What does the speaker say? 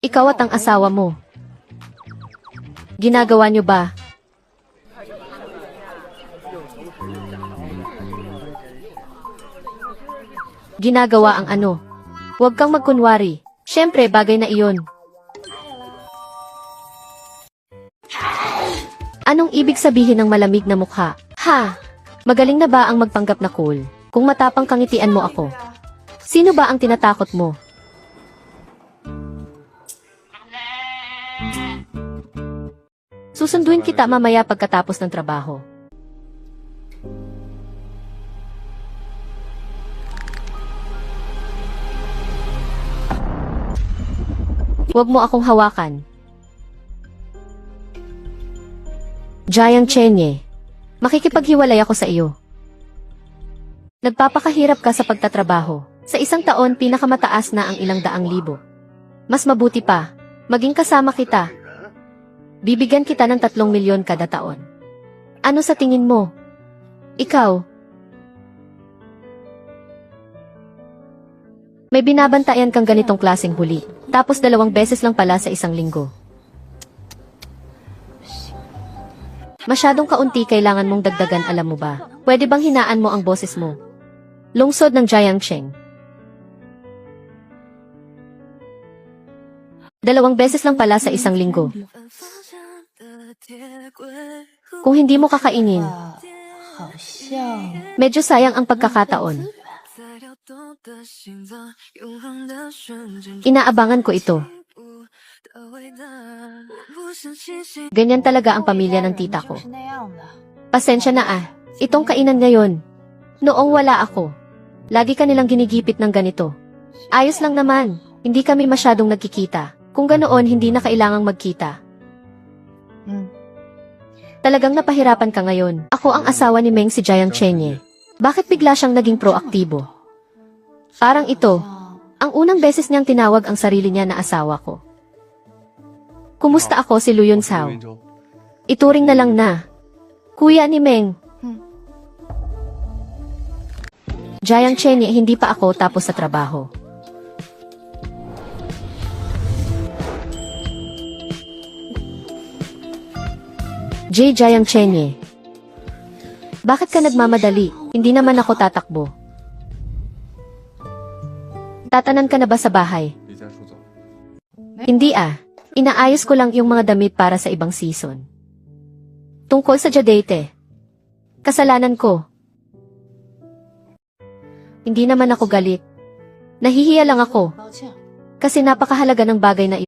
Ikaw at ang asawa mo. Ginagawa niyo ba? Ginagawa ang ano? Huwag kang magkunwari. Siyempre, bagay na iyon. Anong ibig sabihin ng malamig na mukha? Ha? Magaling na ba ang magpanggap na cool? Kung matapang kangitian mo ako. Sino ba ang tinatakot mo? Susunduin kita mamaya pagkatapos ng trabaho. Huwag mo akong hawakan. Jiang Chenye, makikipaghiwalay ako sa iyo. Nagpapakahirap ka sa pagtatrabaho. Sa isang taon, pinakamataas na ang ilang daang libo. Mas mabuti pa, maging kasama kita. Bibigyan kita ng 3 milyon kada taon. Ano sa tingin mo? Ikaw? May binabantayan kang ganitong klaseng huli, tapos 2 beses lang pala sa isang linggo. Masyadong kaunti, kailangan mong dagdagan, alam mo ba? Pwede bang hinaan mo ang boses mo? Lungsod ng Jiangcheng. 2 beses lang pala sa isang linggo. Kung hindi mo kakainin, medyo sayang ang pagkakataon. Inaabangan ko ito. Ganyan talaga ang pamilya ng tita ko. Pasensya na itong kainan ngayon. Noong wala ako, lagi ka nilang ginigipit ng ganito. Ayos lang naman, hindi kami masyadong nagkikita. Kung ganoon, hindi na kailangang magkita. Talagang napahirapan ka ngayon. Ako ang asawa ni Meng, si Jiang Chenye. Bakit bigla siyang naging proaktibo? Parang ito, ang unang beses niyang tinawag ang sarili niya na asawa ko. Kumusta ako, si Luyun Sao? Ituring na lang na. Kuya ni Meng. Jiang Chenye, hindi pa ako tapos sa trabaho. Jiang Chenye. Bakit ka nagmamadali? Hindi naman ako tatakbo. Tatanan ka na ba sa bahay? Hindi Inaayos ko lang yung mga damit para sa ibang season. Tungkol sa Jadate. Kasalanan ko. Hindi naman ako galit. Nahihiya lang ako. Kasi napakahalaga ng bagay na ito.